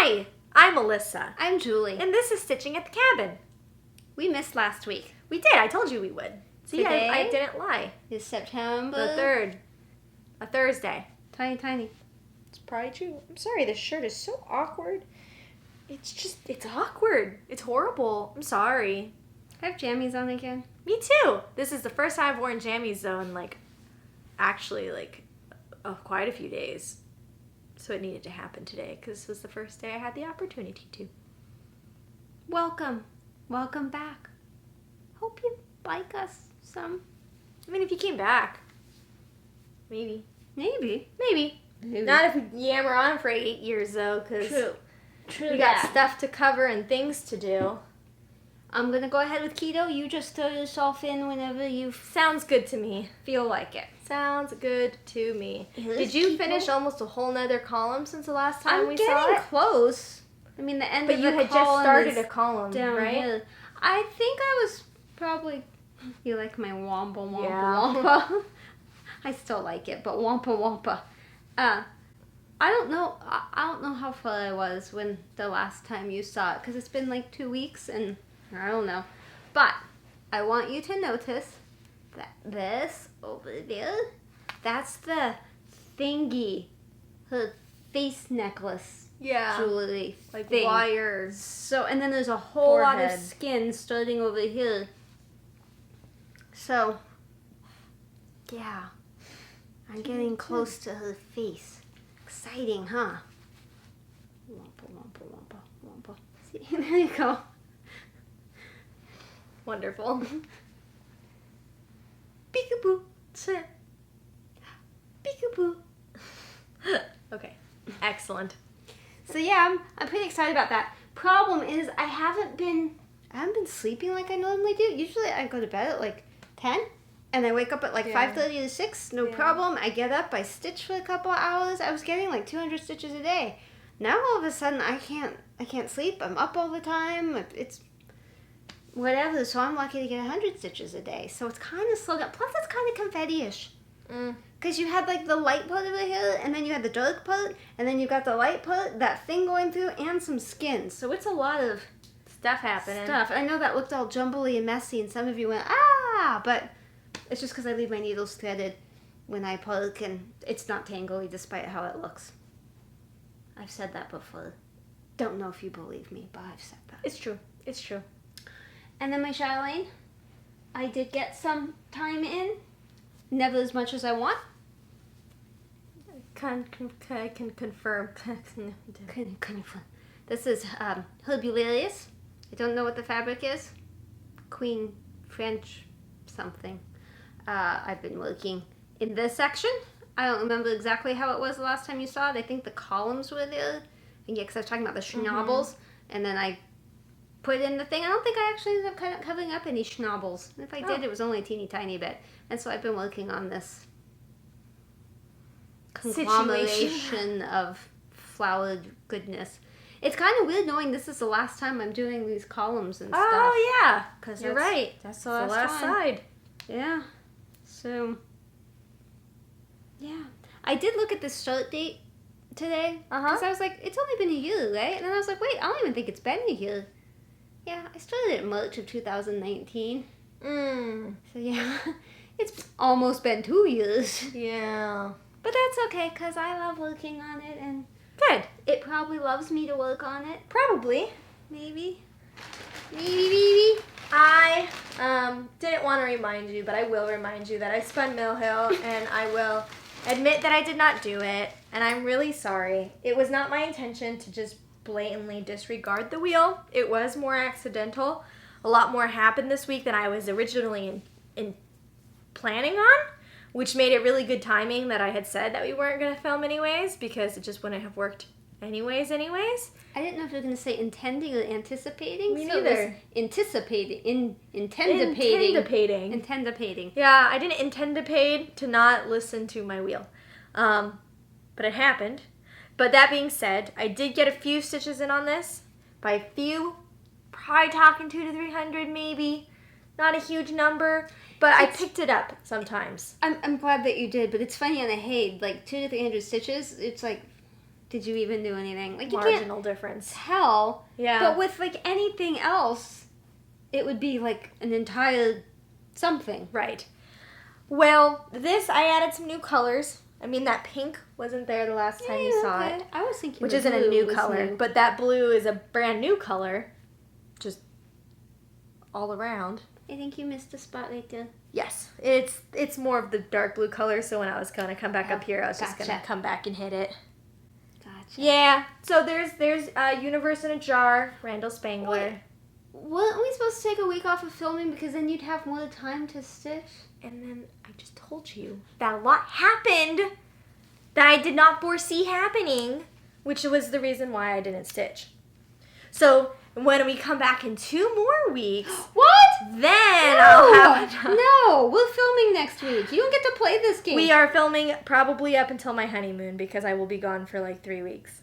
Hi, I'm Alyssa. I'm Julie. And this is Stitching at the Cabin. We missed last week. We did. I told you we would. See, I didn't lie. Is September The 3rd. A Thursday. Tiny. It's probably true. I'm sorry, this shirt is so awkward. It's awkward. It's horrible. I'm sorry. I have jammies on again. Me too. This is the first time I've worn jammies, though, in, quite a few days. So it needed to happen today, because this was the first day I had the opportunity to. Welcome back. Hope you like us some. I mean, if you came back, maybe. Not if we yammer on for 8 years, though, because True. we got stuff to cover and things to do. I'm going to go ahead with keto. You just throw yourself in whenever you Sounds good to me. feel like it. Sounds good to me. It is Did you keto. finish almost a whole nother column since the last time we saw I'm it? getting close. I mean, the end But of you the had just column started is a column, down right? here. I think I was probably... You like my wampa. Yeah. I still like it, but wampa. I don't know. I don't know how far I was when the last time you saw it, because it's been like 2 weeks, and I don't know. But I want you to notice that this over there, that's the thingy, her face necklace. Yeah. Jewelry Like thing. wires. So, and then there's a whole lot of Forehead. skin starting over here. So, yeah. I'm getting close to her face. Exciting, huh? Wampa. See, there you go. Wonderful. Peekaboo. Peekaboo. Okay. Excellent. So yeah, I'm pretty excited about that. Problem is, I haven't been sleeping like I normally do. Usually I go to bed at like 10, and I wake up at like 5:30 to 6. No problem. I get up, I stitch for a couple of hours. I was getting like 200 stitches a day. Now all of a sudden I can't sleep. I'm up all the time. It's whatever. So I'm lucky to get 100 stitches a day. So it's kind of slowed up. Plus it's kind of confetti-ish. Because you had like the light part over here, and then you had the dark part, and then you got the light part, that thing going through, and some skin. So it's a lot of Stuff happening. I know that looked all jumbly and messy, and some of you went, ah! But it's just because I leave my needles threaded when I poke, and it's not tangly despite how it looks. I've said that before. Don't know if you believe me, but I've said that. It's true. And then my Charlene, I did get some time in. Never as much as I want. I can confirm. This is Herbularius. I don't know what the fabric is. Queen French something. I've been working in this section. I don't remember exactly how it was the last time you saw it. I think the columns were there. And yeah, because I was talking about the schnabels. And then I put in the thing. I don't think I actually ended up covering up any schnabels. And if I did, it was only a teeny tiny bit. And so I've been working on this conglomeration of flowered goodness. It's kind of weird knowing this is the last time I'm doing these columns and stuff. Oh, yeah. Because You're right. That's the It's last the last side. Yeah. So, yeah. I did look at the start date today. Because I was like, it's only been a year, right? And then I was like, wait, I don't even think it's been a year. Yeah, I started in March of 2019. So, yeah. It's almost been 2 years. Yeah. But that's okay, because I love working on it, and Good. it probably loves me to work on it. Probably. Maybe. I didn't want to remind you, but I will remind you that I spun Mill Hill, and I will admit that I did not do it, and I'm really sorry. It was not my intention to just blatantly disregard the wheel. It was more accidental. A lot more happened this week than I was originally in planning on, which made it really good timing that I had said that we weren't going to film anyways, because it just wouldn't have worked anyways. I didn't know if you were going to say intending or anticipating. Me so neither. It was anticipating. Intendipating. Intendipating. Yeah, I didn't intendipate to not listen to my wheel. But it happened. But that being said, I did get a few stitches in on this. By a few, probably talking 200 to 300 maybe. Not a huge number, but I picked it up sometimes. I'm glad that you did, but it's funny on a HAED, like 200 to 300 stitches, it's like did you even do anything? Like, you Marginal can't difference. tell. Yeah. But with, like, anything else, it would be, like, an entire something. Right. Well, this, I added some new colors. I mean, that pink wasn't there the last time you saw it. I was thinking Which the isn't a blue new was color. new. But that blue is a brand new color. Just all around. I think you missed a spot right there. Yes. It's more of the dark blue color, so when I was going to come back up here, I was just going to come back and hit it. Gotcha. Yeah. So there's Universe in a Jar, Randall Spangler. Weren't we supposed to take a week off of filming because then you'd have more time to stitch? And then I just told you that a lot happened that I did not foresee happening, which was the reason why I didn't stitch. So when we come back in 2 more weeks, What? then I'll have enough. No, we're filming next week. You don't get to play this game. We are filming probably up until my honeymoon because I will be gone for like 3 weeks.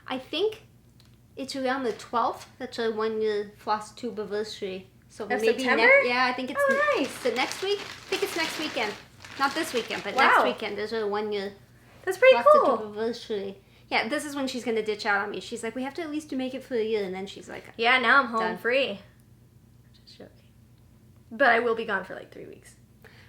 I think it's around the 12th. That's our 1-year FlossTube anniversary. So Of maybe September? Yeah, I think it's Nice. the next week. I think it's next weekend. Not this weekend, but Wow. next weekend. There's a 1-year That's pretty FlossTube cool. anniversary. Yeah, this is when she's going to ditch out on me. She's like, we have to at least make it for a year. And then she's like, Yeah, now I'm home Done. free. Just joking. But I will be gone for like 3 weeks.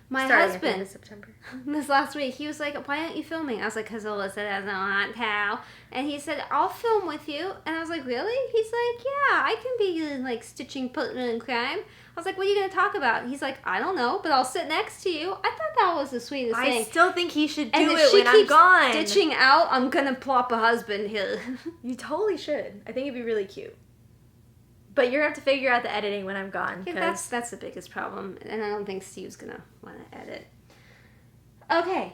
my Starting at the end husband, of September. this last week, he was like, why aren't you filming? I was like, because Alyssa doesn't want to. And he said, I'll film with you. And I was like, really? He's like, yeah, I can be your, like, stitching partner in crime. I was like, what are you going to talk about? And he's like, I don't know, but I'll sit next to you. I thought that was the sweetest I thing. still think he should do And if it she when I'm keeps gone. ditching out, I'm going to plop a husband here. You totally should. I think it'd be really cute. But you're going to have to figure out the editing when I'm gone. Yeah, 'cause- that's the biggest problem. And I don't think Steve's going to want to edit. Okay.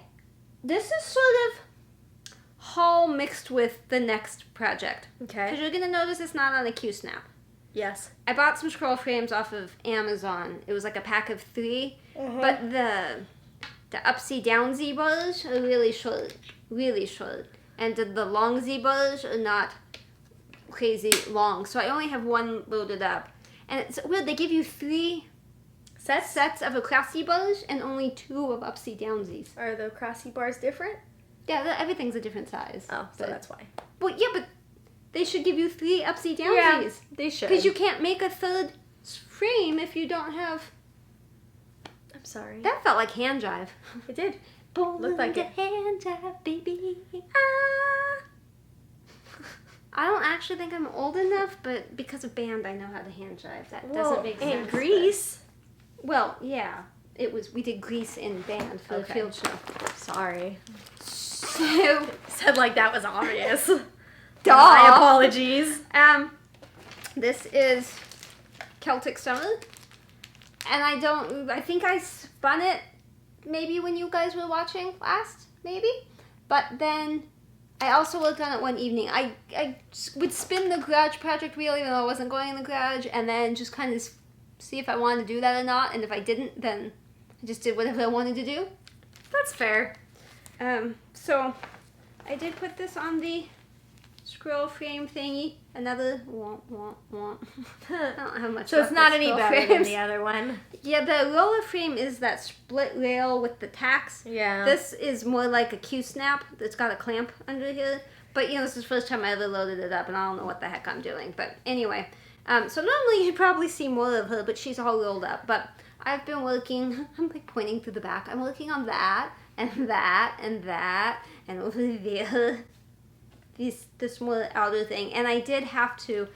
This is sort of haul mixed with the next project. Okay. Because you're going to notice it's not on a Q-snap. Yes. I bought some scroll frames off of Amazon. It was like a pack of 3. But the upsy down Z-bars are really short. Really short. And the long Z-bars are not crazy long. So I only have 1 loaded up. And it's weird. They give you 3 sets of crossy bars and only 2 of upsy downsies. Are the crossy bars different? Yeah, everything's a different size. Oh, so that's why. Well, yeah, but they should give you 3 upsy downsies. Yeah, they should. Because you can't make a 3rd frame if you don't have... I'm sorry. That felt like hand jive. It did. Born Looked like to it. hand jive, baby. Ah. I don't actually think I'm old enough, but because of band, I know how to hand jive. That doesn't make sense. In Greece. but- Well, yeah. We did Grease in band for the Okay. field show. Sorry. So, Said like that was obvious. Duh. My apologies. This is Celtic Stomach. And I think I spun it maybe when you guys were watching last, maybe. But then I also worked on it one evening. I would spin the garage project wheel even though I wasn't going in the garage and then just kind of see if I wanted to do that or not. And if I didn't, then I just did whatever I wanted to do. That's fair. So I did put this on the scroll frame thingy. Another womp. I don't have much. So it's left not with any scroll better than frames. the other one. Yeah, the roller frame is that split rail with the tacks. Yeah. This is more like a Q-snap. It's got a clamp under here. But, this is the first time I ever loaded it up, and I don't know what the heck I'm doing. But anyway, so normally you'd probably see more of her, but she's all rolled up. But I've been working, I'm like pointing to the back. I'm working on that, and that, and that, and over there. This more outer thing. And I did have to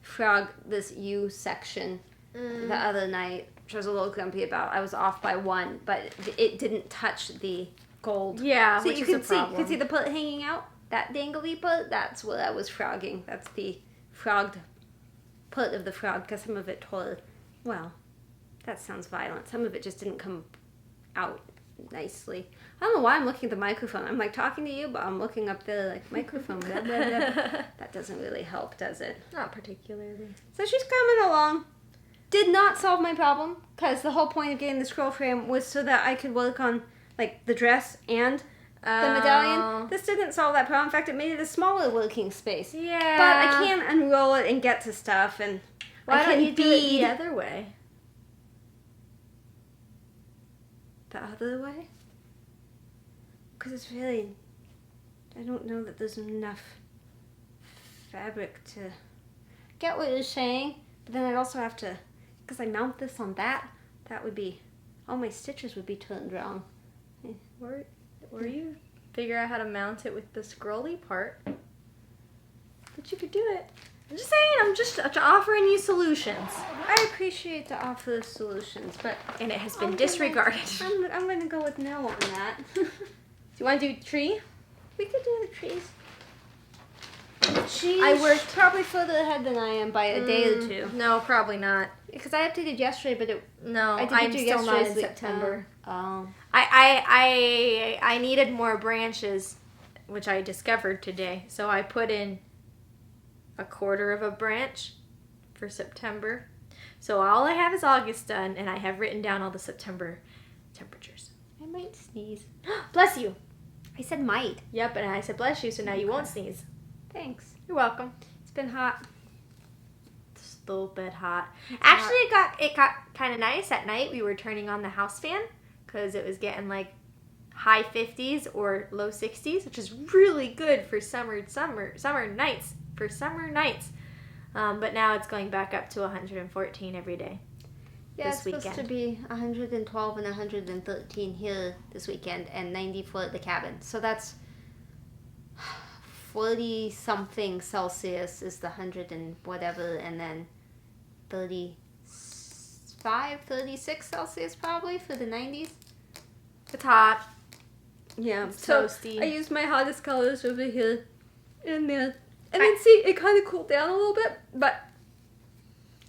frog this U section the other night, which I was a little grumpy about. I was off by 1, but it didn't touch the gold. Yeah, So which you is can a see, problem. the part hanging out. That dangly part, that's what I was frogging. That's the frogged part of the frog, because some of it tore. Well, that sounds violent. Some of it just didn't come out nicely. I don't know why I'm looking at the microphone. I'm like talking to you, but I'm looking up the microphone. Blah, blah, blah. That doesn't really help, does it? Not particularly. So she's coming along. Did not solve my problem, because the whole point of getting the scroll frame was so that I could work on the dress and the medallion. This didn't solve that problem. In fact, it made it a smaller working space. Yeah. But I can unroll it and get to stuff, and Why I don't can you do it bead the other way? the other way. because it's really, I don't know that there's enough fabric to get what you're saying, but then I'd also have to, because I mount this on that would be, all my stitches would be turned wrong. Or you figure out how to mount it with the scrolly part. But you could do it. I'm just saying, I'm just offering you solutions. I appreciate the offer of solutions, but... And it has been disregarded. I'm going to go with no on that. Do you want to do tree? We could do the trees. She's I worked probably further ahead than I am by a day or two. No, probably not. Because I updated yesterday, but I'm still not in September. I needed more branches, which I discovered today. So I put in a quarter of a branch for September. So all I have is August done, and I have written down all the September temperatures. I might sneeze. Bless you. I said might. Yep, and I said bless you, so now you won't sneeze. Thanks. You're welcome. It's been hot. It's a little bit hot. Actually, it got kind of nice at night. We were turning on the house fan because it was getting like high 50s or low 60s, which is really good for summer nights. But now it's going back up to 114 every day. Yeah, this weekend. It's supposed to be 112 and 113 here this weekend and 94 at the cabin. So that's 40-something Celsius is the 100 and whatever, and then 35, 36 Celsius probably for the 90s. It's hot. Yeah, it's so toasty. I used my hottest colors over here and there. And then see, it kind of cooled down a little bit, but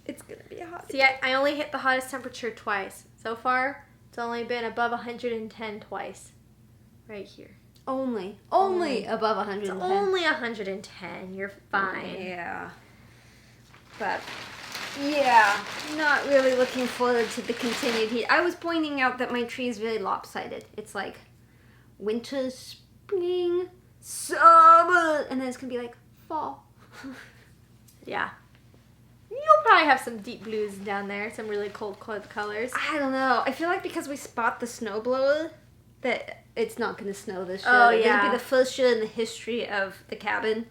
it's going to be hot. See, I only hit the hottest temperature twice. So far, it's only been above 110 twice. Right here. Only above 110. It's only 110. You're fine. Yeah. But, yeah, not really looking forward to the continued heat. I was pointing out that my tree is very lopsided. It's like winter, spring, summer, and then it's going to be like fall. Yeah. You'll probably have some deep blues down there, some really cold colors. I don't know. I feel like because we spot the snowblower, that it's not going to snow this year. Oh, yeah. yeah. It'll be the first year in the history of the cabin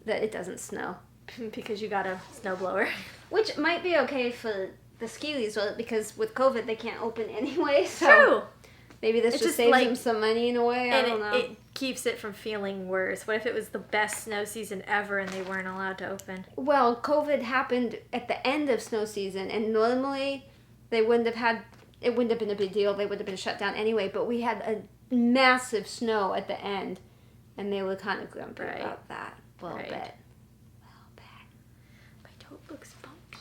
that it doesn't snow. Because you got a snowblower. Which might be okay for the ski resort, because with COVID they can't open anyway. So True. Maybe this just saves them some money in a way. I don't know. It keeps it from feeling worse. What if it was the best snow season ever and they weren't allowed to open? Well, COVID happened at the end of snow season, and normally they wouldn't have had... It wouldn't have been a big deal. They would have been shut down anyway. But we had a massive snow at the end, and they were kind of grumpy about that a little bit. My toe looks bumpy.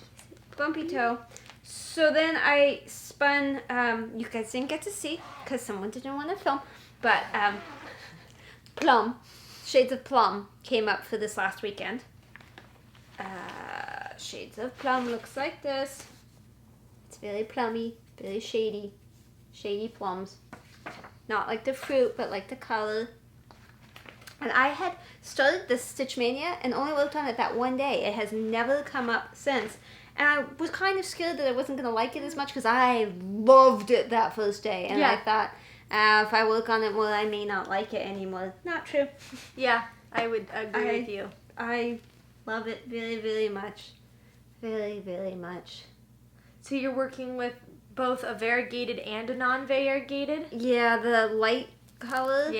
Bumpy toe. So then I spun, you guys didn't get to see because someone didn't want to film, but Plum, Shades of Plum came up for this last weekend. Shades of Plum looks like this. It's very plummy, very shady. Shady plums. Not like the fruit, but like the color. And I had started this Stitch Mania and only worked on it that one day. It has never come up since. And I was kind of scared that I wasn't going to like it as much because I loved it that first day. And I thought, if I work on it more, I may not like it anymore. Not true. Yeah, I would agree with you. I love it very, very much. Very, very much. So you're working with both a variegated and a non-variegated? Yeah, the light color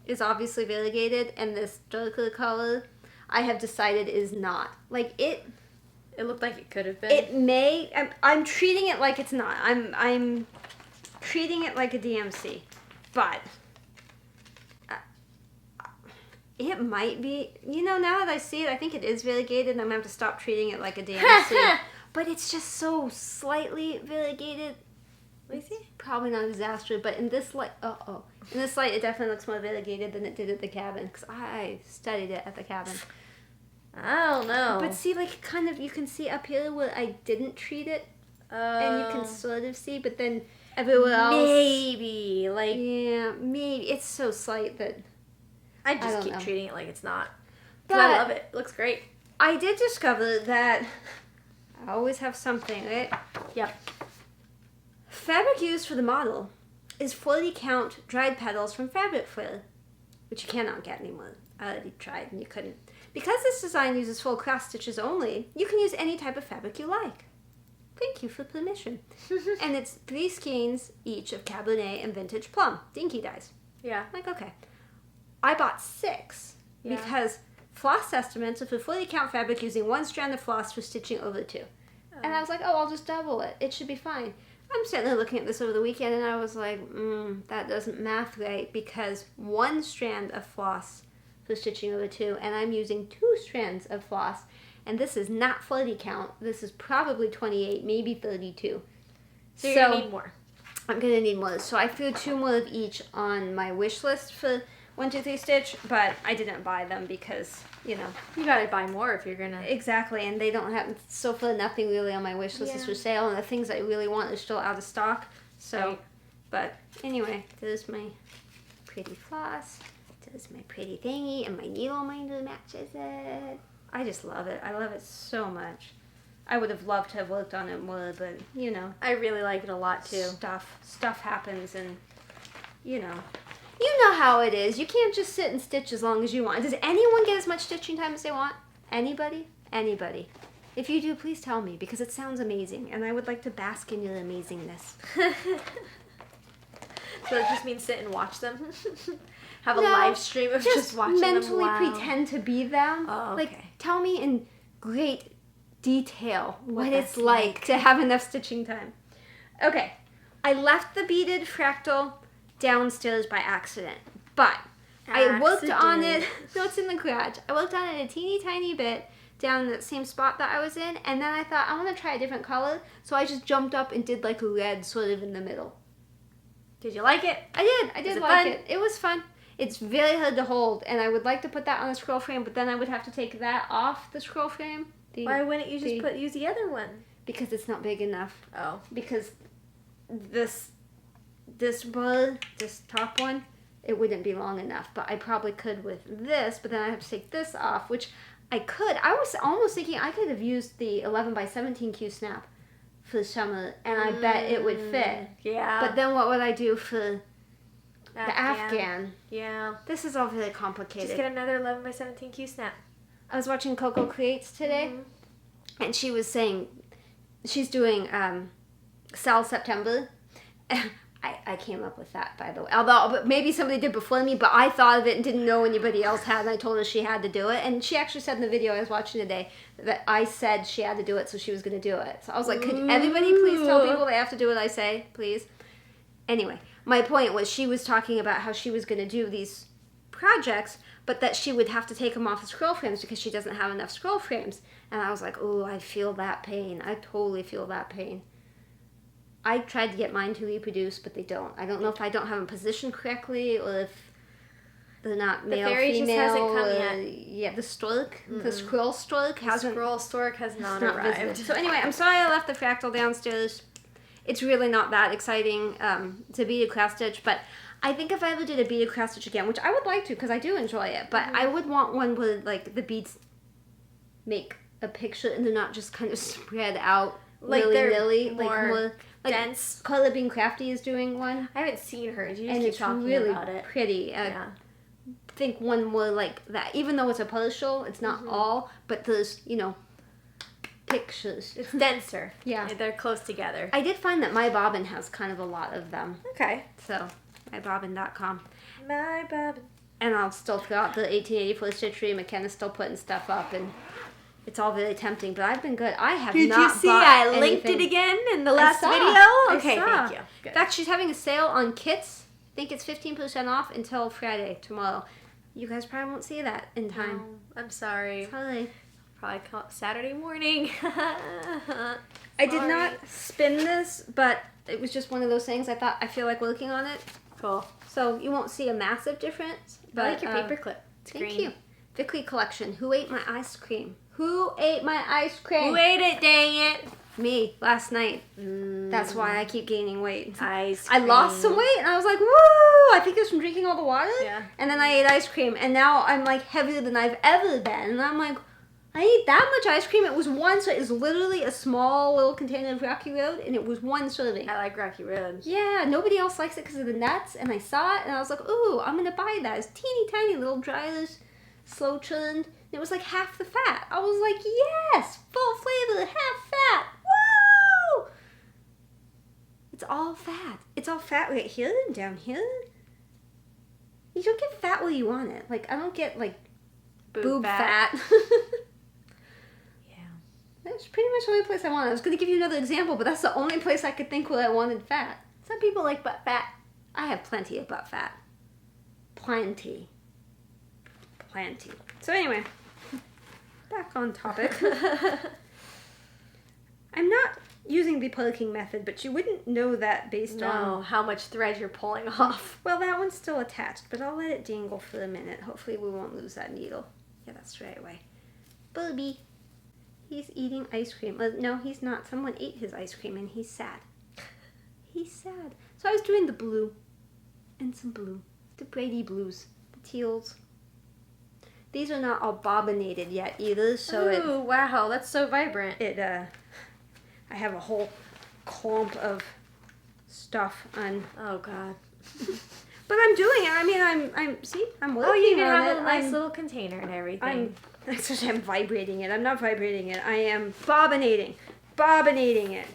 is obviously variegated, and this darker color I have decided is not. Like, it looked like it could have been. It may. I'm treating it like it's not. I'm treating it like a DMC, but it might be. You know, now that I see it, I think it is variegated, and I'm gonna have to stop treating it like a DMC. But it's just so slightly variegated. Let me see. Probably not a disaster, but in this light, in this light, it definitely looks more variegated than it did at the cabin, because I studied it at the cabin. I don't know. But see, like, kind of, you can see up here where I didn't treat it, and you can sort of see, but then everywhere else... Maybe, like... Yeah, maybe. It's so slight that... I just keep treating it like it's not. But I love it. It looks great. I did discover that I always have something, right? Yep. Fabric used for the model is 40 count dried petals from fabric foil, which you cannot get anymore. I already tried and you couldn't. Because this design uses full cross stitches only, you can use any type of fabric you like. Thank you for permission. And it's 3 skeins each of Cabernet and Vintage Plum, dinky dyes. Yeah. I'm like, okay. I bought 6 because floss estimates are for 40 count fabric using 1 strand of floss for stitching over 2. And I was like, oh, I'll just double it. It should be fine. I'm sitting there looking at this over the weekend and I was like, that doesn't math right because 1 strand of floss for stitching over 2 and I'm using 2 strands of floss. And this is not 40 count. This is probably 28, maybe 32. So you're going to need more. I'm going to need more. So I threw 2 more of each on my wish list for 1, 2, 3 Stitch, but I didn't buy them because, you know. You got to buy more if you're going to. Exactly, and they don't have, so far nothing really on my wish list is for sale, and the things I really want are still out of stock. So, but anyway, there's my pretty floss, there's my pretty thingy, and my needle minder matches it. I just love it. I love it so much. I would have loved to have worked on it more, but, you know. I really like it a lot, too. Stuff happens, and, you know. You know how it is. You can't just sit and stitch as long as you want. Does anyone get as much stitching time as they want? Anybody? Anybody. If you do, please tell me, because it sounds amazing, and I would like to bask in your amazingness. So it just means sit and watch them? Have a live stream of just watching them? Mentally pretend to be them. Oh, okay. Like, tell me in great detail what it's like to have enough stitching time. Okay. I left the beaded fractal downstairs by accident, but I worked on it. No, it's in the garage. I worked on it a teeny tiny bit down in the same spot that I was in, and then I thought I want to try a different color, so I just jumped up and did like a red sort of in the middle. Did you like it? I did like it. It was fun. It's very hard to hold, and I would like to put that on the scroll frame, but then I would have to take that off the scroll frame. Why wouldn't you just use the other one? Because it's not big enough. Oh. Because this top one, it wouldn't be long enough, but I probably could with this, but then I have to take this off, which I could. I was almost thinking I could have used the 11 by 17 Q snap for the summer, and I bet it would fit. Yeah. But then what would I do for the Afghan? Yeah. This is all really complicated. Just get another 11 by 17 Q snap. I was watching Coco Creates today, and she was saying she's doing Sal September. I came up with that, by the way. Although maybe somebody did before me, but I thought of it and didn't know anybody else had, and I told her she had to do it. And she actually said in the video I was watching today that I said she had to do it, so she was going to do it. So I was like, could everybody please tell people they have to do what I say, please? Anyway, my point was she was talking about how she was going to do these projects, but that she would have to take them off the scroll frames because she doesn't have enough scroll frames. And I was like, oh, I feel that pain. I totally feel that pain. I tried to get mine to reproduce, but they don't. I don't know if I don't have them positioned correctly or if they're not male, the fairy female. just hasn't come yet. Yeah, the stork, the scroll stork hasn't. Scroll stork has not arrived. So anyway, I'm sorry I left the fractal downstairs. It's really not that exciting to bead a cross stitch, but I think if I ever did a beaded cross stitch again, which I would like to because I do enjoy it, but I would want one where like the beads make a picture and they're not just kind of spread out like willy-nilly, more dense. Carla Bean Crafty is doing one. I haven't seen her. You and just keep talking really about it. Pretty. I think one more like that. Even though it's a partial, it's not all, but there's, pictures. It's denser. Yeah. They're close together. I did find that My Bobbin has kind of a lot of them. Okay. So, mybobbin.com. My Bobbin. And I'll still throw out the 1884 stitchery. McKenna's still putting stuff up, and it's all really tempting, but I've been good. I have Did not you see bought I linked anything. it again in the last video? Okay, thank you. Good. In fact, she's having a sale on kits. I think it's 15% off until Friday, tomorrow. You guys probably won't see that in time. No, I'm sorry. Sorry. Probably Saturday morning. I did not spin this, but it was just one of those things. I feel like working on it. Cool. So you won't see a massive difference. But, I like your paperclip. It's thank green. you. Vickley Collection. Who ate my ice cream? Who ate my ice cream? Who ate it, dang it? Me, last night. That's why I keep gaining weight. Ice I cream. lost some weight, and I was like, woo! I think it was from drinking all the water. Yeah. And then I ate ice cream, and now I'm, like, heavier than I've ever been. And I'm like, I ate that much ice cream. It was one, so it was literally a small little container of Rocky Road, and it was one serving. I like Rocky Road. Yeah, nobody else likes it because of the nuts, and I saw it, and I was like, ooh, I'm gonna buy that. It's teeny tiny little dryers, slow churned. And it was like half the fat. I was like, yes, full flavor, half fat. Whoa! It's all fat. It's all fat right here and down here. You don't get fat where you want it. Like, I don't get, like, boob fat. Yeah. That's pretty much the only place I wanted. I was going to give you another example, but that's the only place I could think where I wanted fat. Some people like butt fat. I have plenty of butt fat. Plenty. So anyway, back on topic. I'm not using the poking method, but you wouldn't know that based on how much thread you're pulling off. Well, that one's still attached, but I'll let it dangle for a minute. Hopefully we won't lose that needle. Yeah, that's the right way. Booby. He's eating ice cream. No, he's not. Someone ate his ice cream and he's sad. He's sad. So I was doing the blue. And some blue. The Brady blues. The teals. These are not all bobbinated yet either, so ooh, wow, that's so vibrant. I have a whole clump of stuff on. Oh God. But I'm doing it. I mean, I'm working on it. Oh, you can have a nice little container and everything. I'm vibrating it. I'm not vibrating it. I am bobbinating it.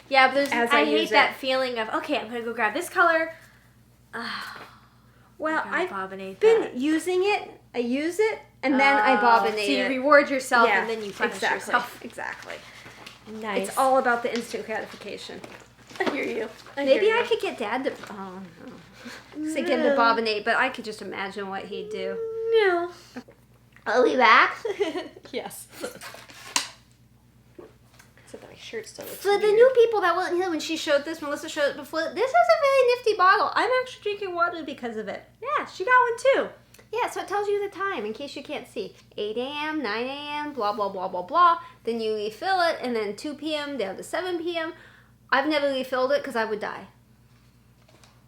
Yeah, but I hate that it. feeling of, okay, I'm going to go grab this color. Well, I've been using it. I use it, and then I bobbinate it. So you reward yourself, and then you punish yourself. Exactly. Nice. It's all about the instant gratification. I hear you. Maybe I could get Dad to... Oh, no. To get him to bobbinate, but I could just imagine what he'd do. No. Are we back? Yes. Except my shirt still looks For the new people that weren't here when she showed this, Melissa showed it before, this is a really nifty bottle. I'm actually drinking water because of it. Yeah, she got one too. Yeah, so it tells you the time in case you can't see. 8 a.m., 9 a.m., blah, blah, blah, blah, blah. Then you refill it, and then 2 p.m. down to 7 p.m. I've never refilled it because I would die.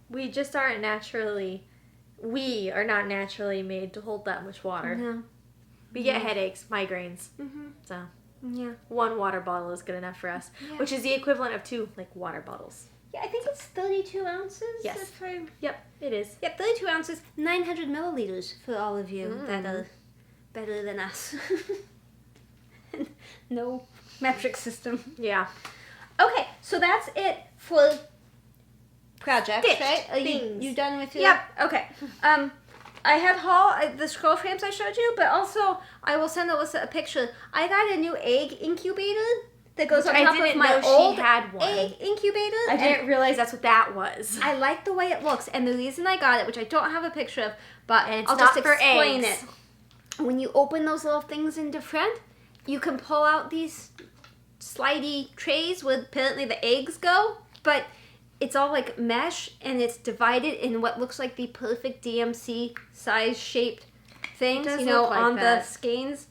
We are not naturally made to hold that much water. No. We get headaches, migraines. Mm-hmm. So, Yeah. 1 water bottle is good enough for us, which is the equivalent of 2, water bottles. Yeah, I think it's 32 ounces. Yes. Yep, it is. Yep, 32 ounces, 900 milliliters for all of you that are better than us. No metric system. Yeah. Okay, so that's it for projects, Stitched right? Are things. you done with your... Yep. Okay. I had the scroll frames I showed you, but also I will send Alyssa a picture. I got a new egg incubator that goes on top of my old egg incubator. I didn't realize that's what that was. I like the way it looks, and the reason I got it, which I don't have a picture of, but and it's I'll not just for explain eggs. it. When you open those little things into Friend, you can pull out these slidey trays where apparently the eggs go, but it's all like mesh, and it's divided in what looks like the perfect DMC size shaped things, It does look like on that. the skeins,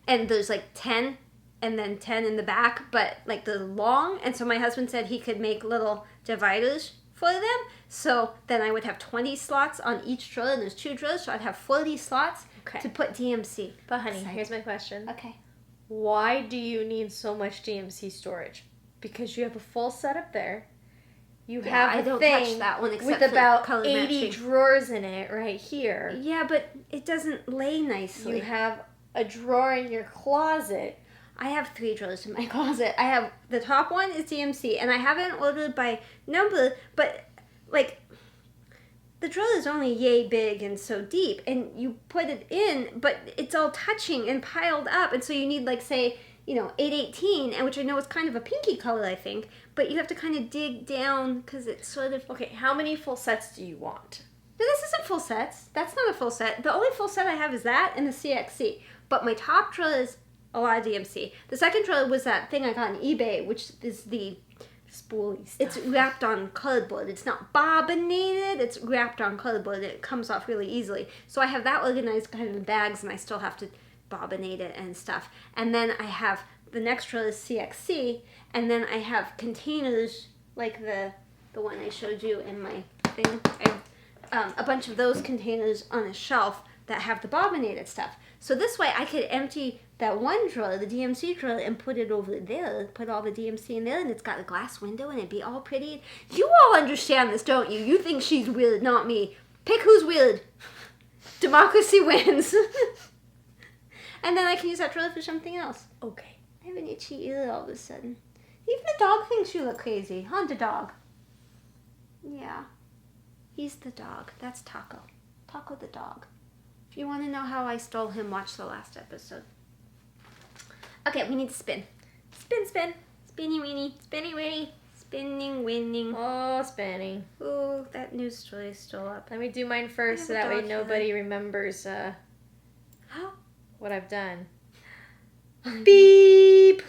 and there's like 10 and then 10 in the back, but like they're long, and so my husband said he could make little dividers for them, so then I would have 20 slots on each drawer, and there's 2 drawers, so I'd have 40 slots to put DMC. But honey, here's my question. Okay. Why do you need so much DMC storage? Because you have a full setup there. You have I don't thing touch that one except with for about color 80 matching. drawers in it right here. Yeah, but it doesn't lay nicely. You have a drawer in your closet. I have 3 drawers in my closet. I have, the top one is DMC, and I haven't ordered by number, but like, the drawer is only yay big and so deep, and you put it in, but it's all touching and piled up, and so you need, like, say, 818, and which I know is kind of a pinky color, I think, but you have to kind of dig down, because it's sort of... Okay, how many full sets do you want? No, this isn't full sets. That's not a full set. The only full set I have is that and the CXC, but my top drawer is a lot of DMC. The second drawer was that thing I got on eBay, which is the... spoolie stuff. It's wrapped on cardboard. It's not bobbinated. It's wrapped on cardboard. It comes off really easily. So I have that organized kind of in bags, and I still have to bobbinate it and stuff. And then I have the next drawer is CXC, and then I have containers like the one I showed you in my thing. I have a bunch of those containers on a shelf that have the bobbinated stuff. So this way I could empty that one drawer, the DMC drawer, and put it over there, put all the DMC in there, and it's got a glass window, and it'd be all pretty. You all understand this, don't you? You think she's weird, not me. Pick who's weird. Democracy wins. And then I can use that drawer for something else. Okay. I have an itchy ear all of a sudden. Even the dog thinks you look crazy. Huh, the dog? Yeah. He's the dog. That's Taco. Taco the dog. If you want to know how I stole him, watch the last episode. Okay, we need to spin. Spin, spin. Spinny weenie. Spinny weenie. Spinning, winning. Oh, spinning. Oh, that news story is still up. Let me do mine first so that way nobody remembers what I've done. Beep!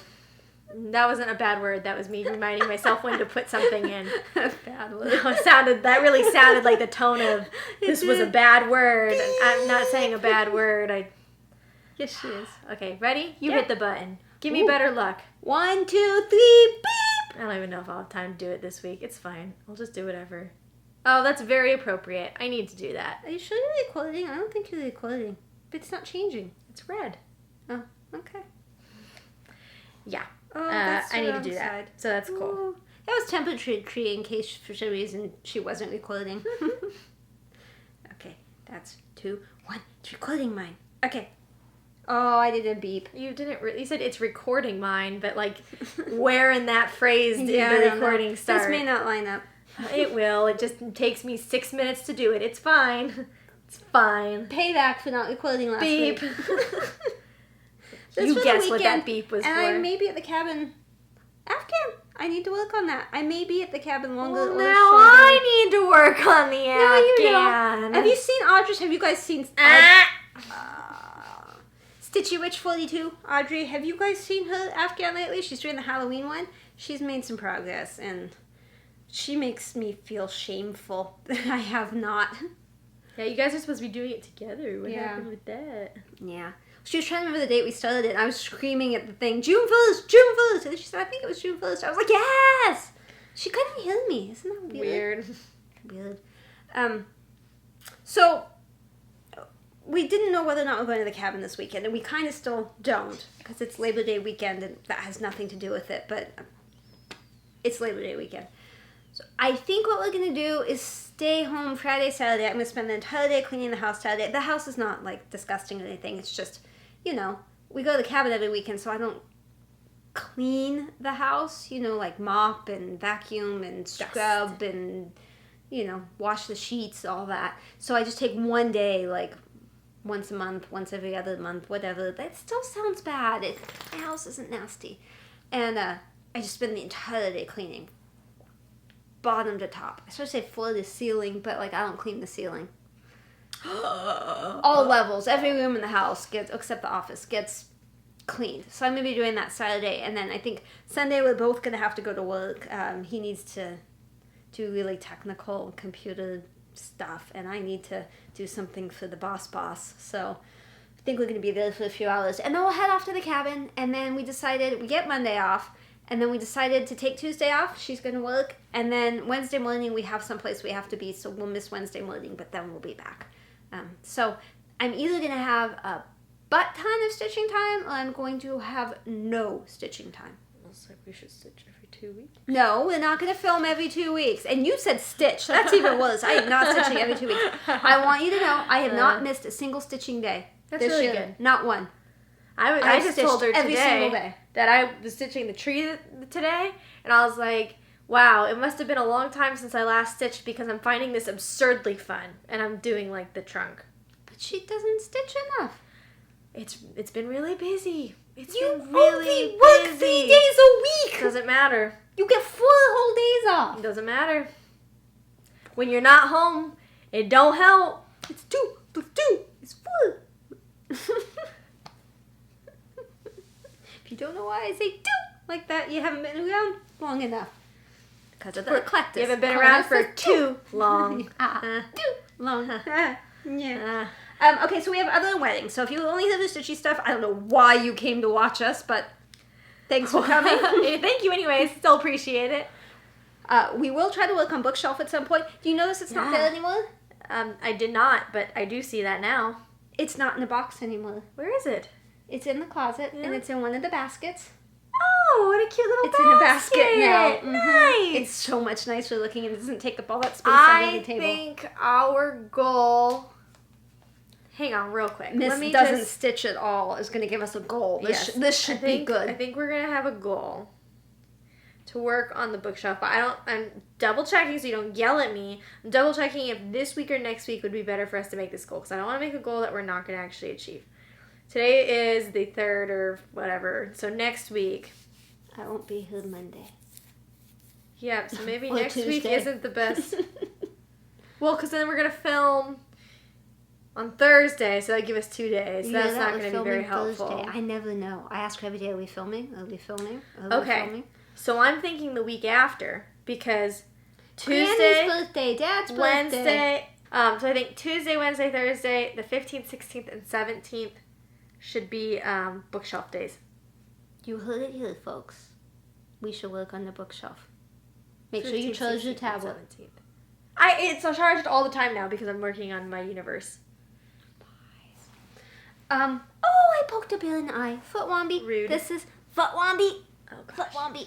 That wasn't a bad word. That was me reminding myself when to put something in. Bad word. That really sounded like the tone of this was a bad word. And I'm not saying a bad word. Yes, she is. Okay, ready? You Yeah. hit the button. Give me better luck. 1, 2, 3, beep! I don't even know if I'll have time to do it this week. It's fine. I'll just do whatever. Oh, that's very appropriate. I need to do that. Are you sure you're recording? I don't think you're recording. But it's not changing. It's red. Oh, okay. Yeah. Oh, that's I need to wrong do that. side. So that's cool. Ooh. That was temperature tree in case for some reason she wasn't recording. Okay, that's 2, 1. It's recording mine. Okay. Oh, I did a beep. You didn't. You said it's recording mine, but like, where in that phrase did I the don't know. recording start? This may not line up. It will. It just takes me 6 minutes to do it. It's fine. It's fine. Payback for not recording last Beep. week. You guessed what that beep was and for. I may be at the cabin after. I need to work on that. I may be at the cabin longer Well, or now shorter. I need to work on the No, you Afghan. don't. Have you seen Audrey? Have you guys seen Stitchy Witch 42? Audrey, have you guys seen her Afghan lately? She's doing the Halloween one. She's made some progress, and she makes me feel shameful that I have not. Yeah, you guys are supposed to be doing it together. What Yeah. happened with that? Yeah. She was trying to remember the date we started it, and I was screaming at the thing, June 1st, June 1st. And then she said, I think it was June 1st. I was like, yes! She couldn't hear me. Isn't that weird? Weird. So, we didn't know whether or not we're going to the cabin this weekend, and we kind of still don't, because it's Labor Day weekend, and that has nothing to do with it, but it's Labor Day weekend. So I think what we're going to do is stay home Friday, Saturday. I'm going to spend the entire day cleaning the house Saturday. The house is not, like, disgusting or anything. It's just, you know, we go to the cabin every weekend, so I don't clean the house, you know, like mop and vacuum and scrub and, you know, wash the sheets, all that. So I just take one day, like, once a month, once every other month, whatever. That still sounds bad. My house isn't nasty. And I just spend the entire day cleaning. Bottom to top. I should say floor to ceiling, but like I don't clean the ceiling. All levels, every room in the house gets, except the office, gets cleaned. So I'm gonna be doing that Saturday, and then I think Sunday we're both gonna have to go to work. He needs to do really technical computer stuff, and I need to do something for the boss. So I think we're gonna be there for a few hours, and then we'll head off to the cabin. And then we decided we get Monday off. And then we decided to take Tuesday off. She's going to work. And then Wednesday morning we have someplace we have to be. So we'll miss Wednesday morning, but then we'll be back. So I'm either going to have a butt ton of stitching time or I'm going to have no stitching time. Looks like we should stitch every 2 weeks. No, we're not going to film every 2 weeks. And you said stitch. That's even worse. I am not stitching every 2 weeks. I want you to know I have not missed a single stitching day. That's really good. Not one. I just told her every single today day that I was stitching the tree today, and I was like, wow, it must have been a long time since I last stitched because I'm finding this absurdly fun, and I'm doing like the trunk. But she doesn't stitch enough. It's been really busy. It's You been really only work busy. 3 days a week. Doesn't matter. You get 4 whole days off. It doesn't matter. When you're not home, it don't help. It's 2 plus 2 is 4. If you don't know why I say 2 like that, you haven't been around long enough. Because of the eclectus. You haven't been around for too long. Too long. Yeah. Uh, Okay, so we have other weddings. So if you only have the stitchy stuff, I don't know why you came to watch us, but thanks for coming. Thank you anyways. Still appreciate it. We will try to work on bookshelf at some point. Do you notice it's not there anymore? I did not, but I do see that now. It's not in a box anymore. Where is it? It's in the closet, and it's in one of the baskets. Oh, what a cute little basket. It's in a basket now. Nice. It's so much nicer looking, and it doesn't take up all that space under the table. I think our goal... Hang on, real quick. Miss doesn't stitch at all is going to give us a goal. This should be good. I think we're going to have a goal to work on the bookshelf, but I'm double checking so you don't yell at me. I'm double checking if this week or next week would be better for us to make this goal, because I don't want to make a goal that we're not going to actually achieve. Today is the 3rd or whatever, so next week. I won't be here Monday. Yeah, so maybe Or next Tuesday. week isn't the best. Well, because then we're going to film on Thursday, so that give us 2 days. Yeah, That's not going to be very helpful. Thursday. I never know. I ask her every day, are we filming? Are we filming? Okay. So I'm thinking the week after, because Tuesday, Granny's birthday, Dad's birthday. Wednesday, so I think Tuesday, Wednesday, Thursday, the 15th, 16th, and 17th should be bookshelf days. You heard it here, folks. We should work on the bookshelf. Make sure 15th, you charge your 16th, tablet. 17th. It's charged all the time now because I'm working on my universe. Oh, I poked a bear in the eye. Foot Womby. Rude. This is Foot Womby. Oh, gosh. Foot Womby.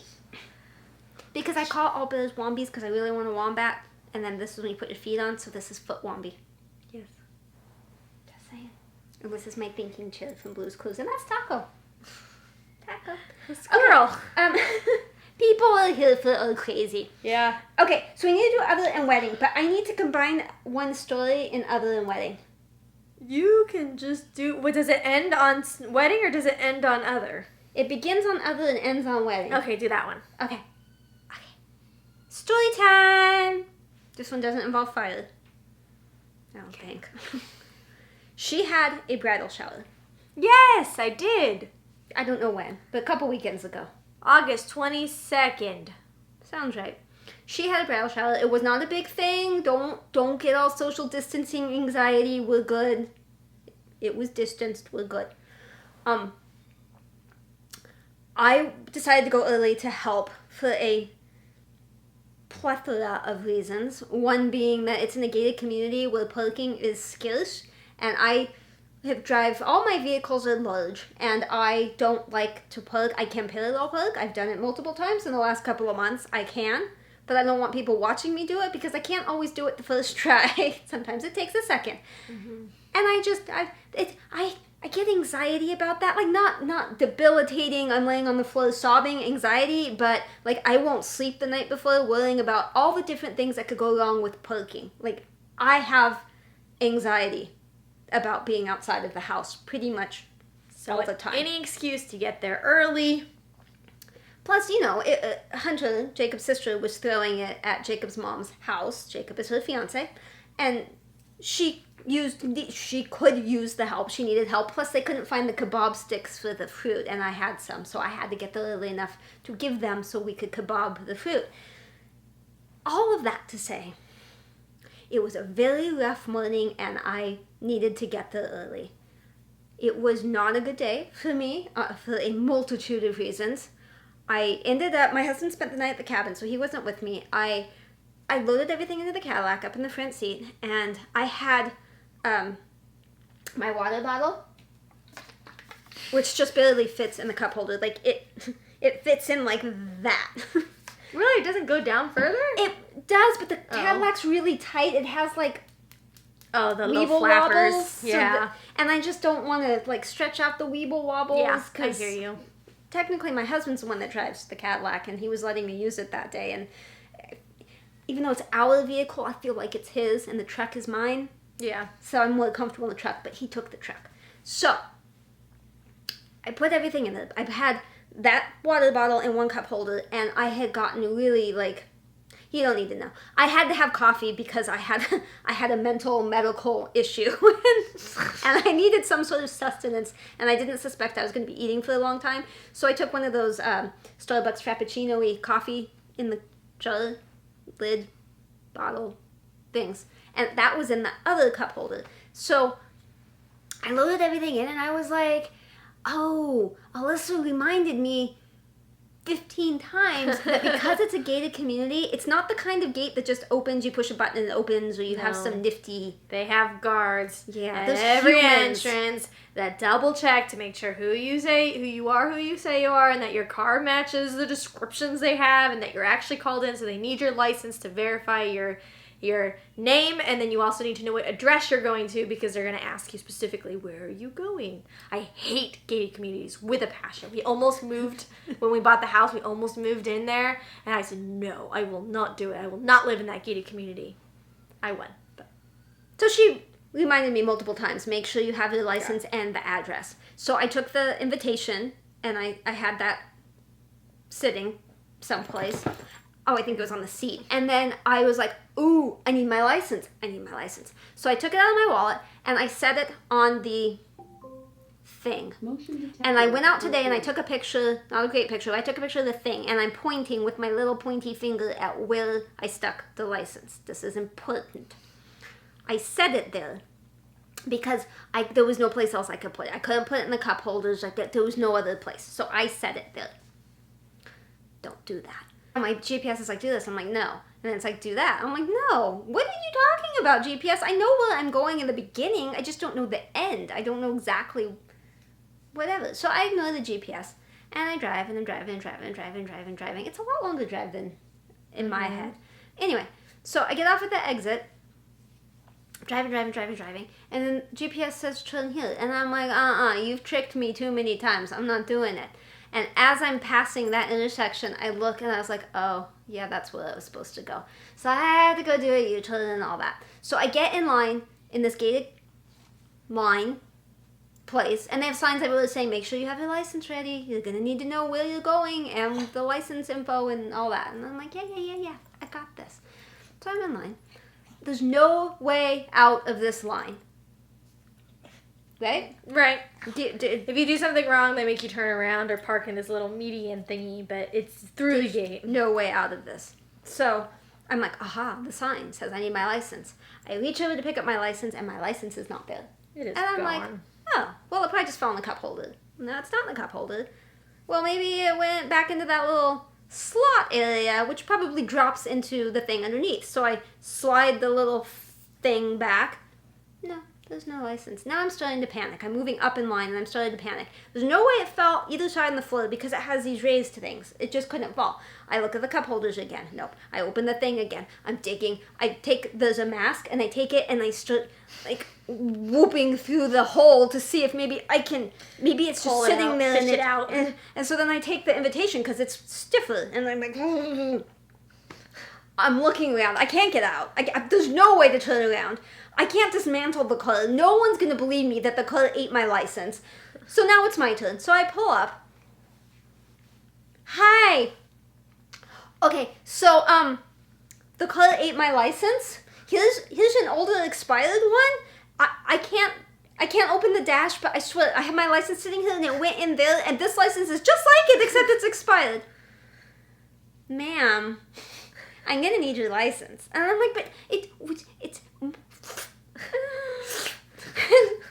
Because I call all bears Wombies because I really want a wombat. And then this is when you put your feet on, so this is Foot Womby. Yes. Just saying. And this is my thinking chair from Blue's Clues. And that's Taco. Taco. Squirrel. Okay. People are here for crazy. Yeah. Okay, so we need to do Other and Wedding, but I need to combine one story in Other and Wedding. You can just do... What, does it end on wedding or does it end on other? It begins on Other and ends on Wedding. Okay, do that one. Okay. Story time! This one doesn't involve fire. I don't think. She had a bridal shower. Yes, I did. I don't know when, but a couple weekends ago. August 22nd. Sounds right. She had a bridal shower. It was not a big thing. Don't get all social distancing anxiety. We're good. It was distanced. We're good. I decided to go early to help for a plethora of reasons. One being that it's in a gated community where parking is scarce, and I drive, all my vehicles are large, and I don't like to park. I can parallel park. I've done it multiple times in the last couple of months. I can, but I don't want people watching me do it because I can't always do it the first try. Sometimes it takes a second. Mm-hmm. And I get anxiety about that. Like, not debilitating, I'm laying on the floor sobbing anxiety, but like I won't sleep the night before worrying about all the different things that could go wrong with parking. Like, I have anxiety about being outside of the house pretty much all the time. Any excuse to get there early. Plus, Hunter, Jacob's sister, was throwing it at Jacob's mom's house. Jacob is her fiance. And she could use the help. She needed help. Plus, they couldn't find the kebab sticks for the fruit, and I had some. So I had to get there early enough to give them so we could kebab the fruit. All of that to say, it was a very rough morning, and I needed to get there early. It was not a good day for me for a multitude of reasons. I ended up, my husband spent the night at the cabin, so he wasn't with me. I loaded everything into the Cadillac up in the front seat, and I had my water bottle, which just barely fits in the cup holder. Like, it fits in like that. Really? It doesn't go down further? It does, but the Cadillac's really tight. It has like the little weeble flappers. wobbles. Yeah. And I just don't want to like stretch out the weeble wobbles. Yeah, I hear you. Technically, my husband's the one that drives the Cadillac, and he was letting me use it that day. And even though it's our vehicle, I feel like it's his, and the truck is mine. Yeah. So I'm more comfortable in the truck, but he took the truck. So I put everything in it. I had that water bottle and one cup holder, and I had gotten really like, you don't need to know. I had to have coffee because I had a medical issue, and I needed some sort of sustenance, and I didn't suspect I was going to be eating for a long time. So I took one of those Starbucks Frappuccino-y coffee in the jar, lid, bottle things, and that was in the other cup holder. So I loaded everything in, and I was like, oh, Alyssa reminded me 15 times that because it's a gated community, it's not the kind of gate that just opens, you push a button and it opens, or you have some nifty... They have guards at every entrance that double check to make sure who you say you are, and that your car matches the descriptions they have, and that you're actually called in, so they need your license to verify your name, and then you also need to know what address you're going to, because they're going to ask you specifically, where are you going? I hate gated communities with a passion. We almost moved, when we bought the house, we almost moved in there, and I said, no, I will not do it. I will not live in that gated community. I won. But. So she reminded me multiple times, make sure you have the license and the address. So I took the invitation, and I had that sitting someplace. Oh, I think it was on the seat. And then I was like, ooh, I need my license. So I took it out of my wallet, and I set it on the thing. And I went out today, and I took a picture, not a great picture, but I took a picture of the thing, and I'm pointing with my little pointy finger at where I stuck the license. This is important. I set it there because there was no place else I could put it. I couldn't put it in the cup holders. There was no other place. So I set it there. Don't do that. My GPS is like, do this. I'm like, no. And then it's like, do that. I'm like, no. What are you talking about, GPS? I know where I'm going in the beginning. I just don't know the end. I don't know exactly whatever. So I ignore the GPS. And I drive, and I'm driving. It's a lot longer drive than in my head. Anyway, so I get off at the exit. Driving. And then GPS says turn here. And I'm like, you've tricked me too many times. I'm not doing it. And as I'm passing that intersection, I look and I was like, oh, yeah, that's where I was supposed to go. So I had to go do a U-turn and all that. So I get in line in this gated line place, and they have signs everywhere saying, make sure you have your license ready. You're going to need to know where you're going and the license info and all that. And I'm like, yeah, I got this. So I'm in line. There's no way out of this line. Right? If you do something wrong, they make you turn around or park in this little median thingy, but it's through the gate. No way out of this. So I'm like, aha, the sign says I need my license. I reach over to pick up my license, and my license is not there. It is and I'm gone. like, oh, well, it probably just fell in the cup holder. No, it's not in the cup holder. Well, maybe it went back into that little slot area, which probably drops into the thing underneath. So I slide the little thing back. No. There's no license. Now I'm starting to panic. I'm moving up in line and I'm starting to panic. There's no way it fell either side on the floor because it has these raised things. It just couldn't fall. I look at the cup holders again. Nope. I open the thing again. I'm digging. There's a mask and I take it and I start like whooping through the hole to see if maybe it's just sitting there and it out. And so then I take the invitation because it's stiffer and I'm like, I'm looking around. I can't get out. There's no way to turn around. I can't dismantle the car. No one's going to believe me that the car ate my license. So now it's my turn. So I pull up. Hi. Okay, so, the car ate my license. Here's an older expired one. I can't open the dash, but I swear, I have my license sitting here and it went in there, and this license is just like it, except it's expired. Ma'am, I'm going to need your license. And I'm like, but it's...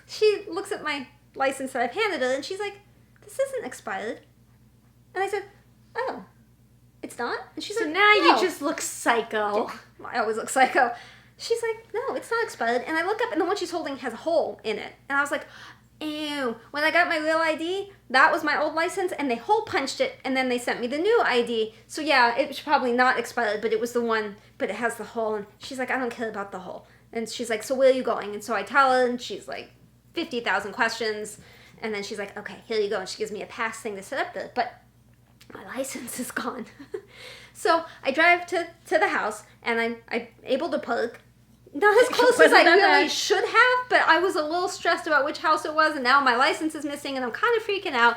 She looks at my license that I've handed her and she's like, this isn't expired. And I said, oh, it's not? And she's like, now no. You just look psycho. I always look psycho. She's like, no, it's not expired. And I look up and the one she's holding has a hole in it. And I was like, ew. When I got my real ID, that was my old license and they hole punched it and then they sent me the new ID. So yeah, it's probably not expired, but it was the one, but it has the hole. And she's like, I don't care about the hole. And she's like, so where are you going? And so I tell her, and she's like, 50,000 questions. And then she's like, okay, here you go. And she gives me a pass thing to set up there. But my license is gone. So I drive to the house, and I'm able to park. Not as close as I really should have, but I was a little stressed about which house it was, and now my license is missing, and I'm kind of freaking out.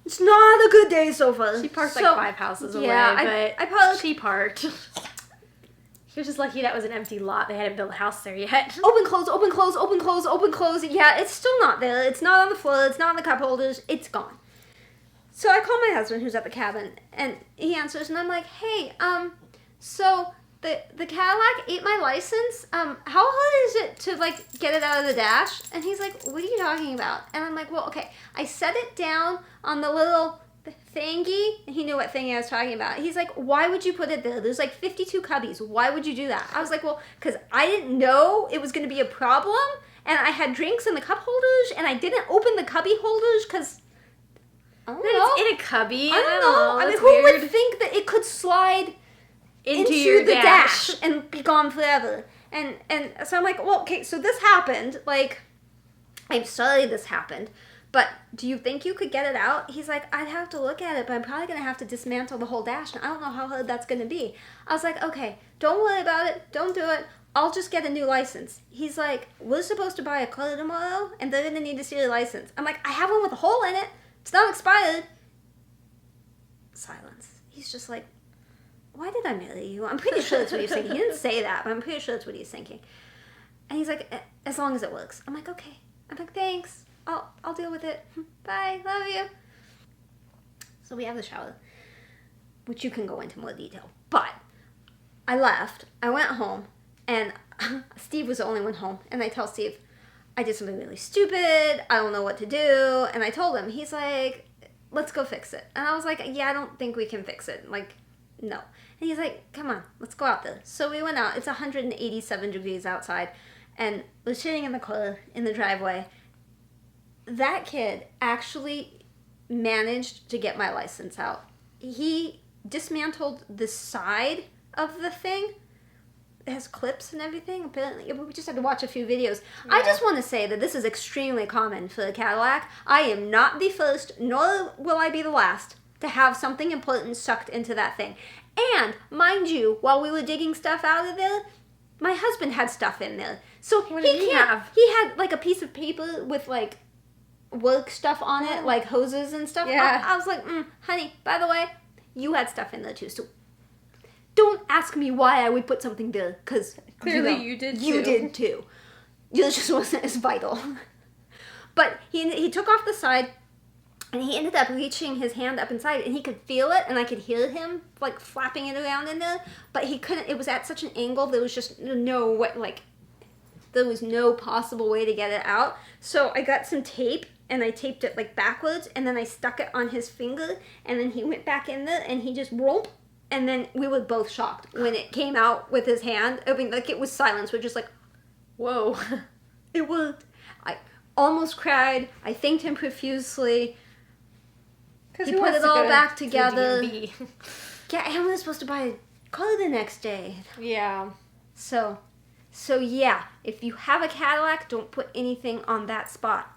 It's not a good day so far. She parked like 5 houses away, but I parked. She parked. She was just lucky that was an empty lot. They hadn't built a house there yet. Open, close, open, close, open, close, open, close. Yeah, it's still not there. It's not on the floor. It's not in the cup holders. It's gone. So I call my husband, who's at the cabin, and he answers, and I'm like, hey, so the Cadillac ate my license. How hard is it to, like, get it out of the dash? And he's like, what are you talking about? And I'm like, well, okay, I set it down on the little thingy, and he knew what thingy I was talking about. He's like, why would you put it there? There's like 52 cubbies. Why would you do that? I was like, well, because I didn't know it was going to be a problem, and I had drinks in the cup holders, and I didn't open the cubby holders because I don't know. It's in a cubby. I don't know. I mean, who would think that it could slide into the dash and be gone forever? And so I'm like, well, okay, so this happened. Like, I'm sorry this happened. But do you think you could get it out? He's like, I'd have to look at it, but I'm probably going to have to dismantle the whole dash, and I don't know how hard that's going to be. I was like, okay, don't worry about it. Don't do it. I'll just get a new license. He's like, we're supposed to buy a car tomorrow, and they're going to need to see your license. I'm like, I have one with a hole in it. It's not expired. Silence. He's just like, why did I marry you? I'm pretty sure that's what he's thinking. He didn't say that, but I'm pretty sure that's what he's thinking. And he's like, as long as it works. I'm like, okay. I'm like, thanks. I'll deal with it. Bye. Love you. So we have the shower, which you can go into more detail. But I left. I went home, and Steve was the only one home. And I tell Steve, I did something really stupid. I don't know what to do. And I told him. He's like, let's go fix it. And I was like, yeah, I don't think we can fix it. Like, no. And he's like, come on, let's go out there. So we went out. It's 187 degrees outside. And we're sitting in the car in the driveway. That kid actually managed to get my license out. He dismantled the side of the thing. It has clips and everything. Apparently, we just had to watch a few videos. Yeah. I just want to say that this is extremely common for a Cadillac. I am not the first, nor will I be the last, to have something important sucked into that thing. And, mind you, while we were digging stuff out of there, my husband had stuff in there. So what did he have? He had like a piece of paper with like work stuff on it, like hoses and stuff. Yeah. I was like, honey, by the way, you had stuff in there too. So don't ask me why I would put something there, because clearly you did too. You did too. Yours just wasn't as vital. But he took off the side, and he ended up reaching his hand up inside, and he could feel it, and I could hear him like flapping it around in there. But he couldn't. It was at such an angle there was just no way, like there was no possible way to get it out. So I got some tape, and I taped it like backwards, and then I stuck it on his finger, and then he went back in there, and he just whoop, and then we were both shocked when it came out with his hand. I mean, like, it was silence. We're just like, whoa. It worked. I almost cried. I thanked him profusely. He put it all back together. Yeah, and we were supposed to buy a car the next day. Yeah. So yeah, if you have a Cadillac, don't put anything on that spot.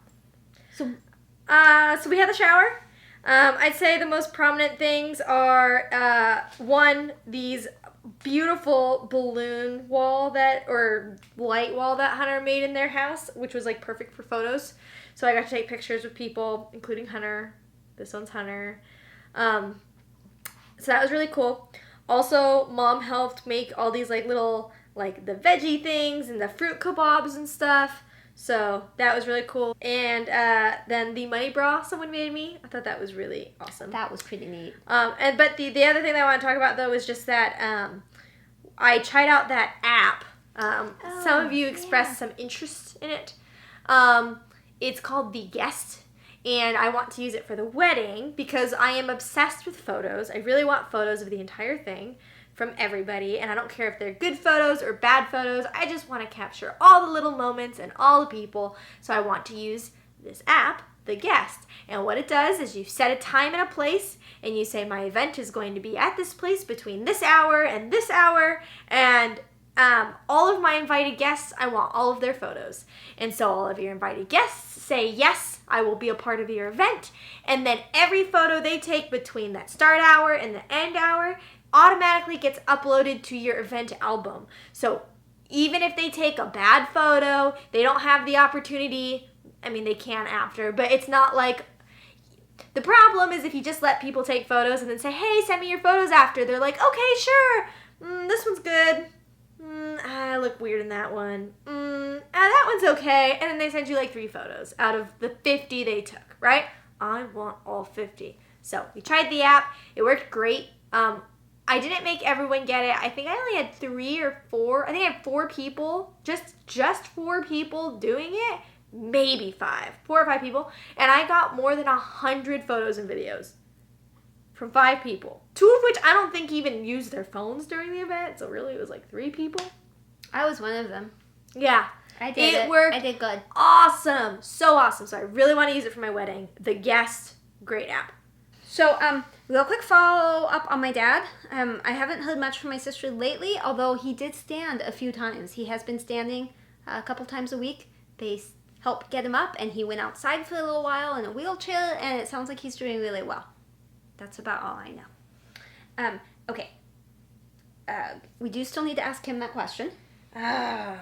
So we had the shower. I'd say the most prominent things are, one, these beautiful balloon wall or light wall that Hunter made in their house, which was like perfect for photos. So I got to take pictures with people, including Hunter. This one's Hunter. So that was really cool. Also, Mom helped make all these like little, like the veggie things and the fruit kebabs and stuff. So that was really cool. And then the money bra someone made me. I thought that was really awesome. That was pretty neat. But the other thing that I want to talk about though is just that I tried out that app. Some of you expressed some interest in it. It's called The Guest. And I want to use it for the wedding because I am obsessed with photos. I really want photos of the entire thing from everybody. And I don't care if they're good photos or bad photos. I just want to capture all the little moments and all the people. So I want to use this app, The Guest. And what it does is you set a time and a place. And you say, my event is going to be at this place between this hour and this hour. And all of my invited guests, I want all of their photos. And so all of your invited guests say, yes, I will be a part of your event. And then every photo they take between that start hour and the end hour automatically gets uploaded to your event album. So even if they take a bad photo, they don't have the opportunity, I mean, they can after, but it's not like, the problem is if you just let people take photos and then say, hey, send me your photos after. They're like, okay, sure. This one's good. I look weird in that one. That one's okay. And then they send you like 3 photos out of the 50 they took, right? I want all 50. So we tried the app. It worked great. I didn't make everyone get it. I think I only had 3 or 4. I think I had 4 people, just 4 people doing it. Maybe 5. 4 or 5 people. And I got more than 100 photos and videos. from 5 people. 2 of which I don't think even used their phones during the event. So really it was like 3 people. I was one of them. Yeah. I did it. Worked I did good. Awesome. So awesome. So I really want to use it for my wedding. The Guest, great app. So, real quick follow up on my dad. I haven't heard much from my sister lately, although he did stand a few times. He has been standing a couple times a week. They helped get him up, and he went outside for a little while in a wheelchair, and it sounds like he's doing really well. That's about all I know. Okay. We do still need to ask Kim that question. Oh,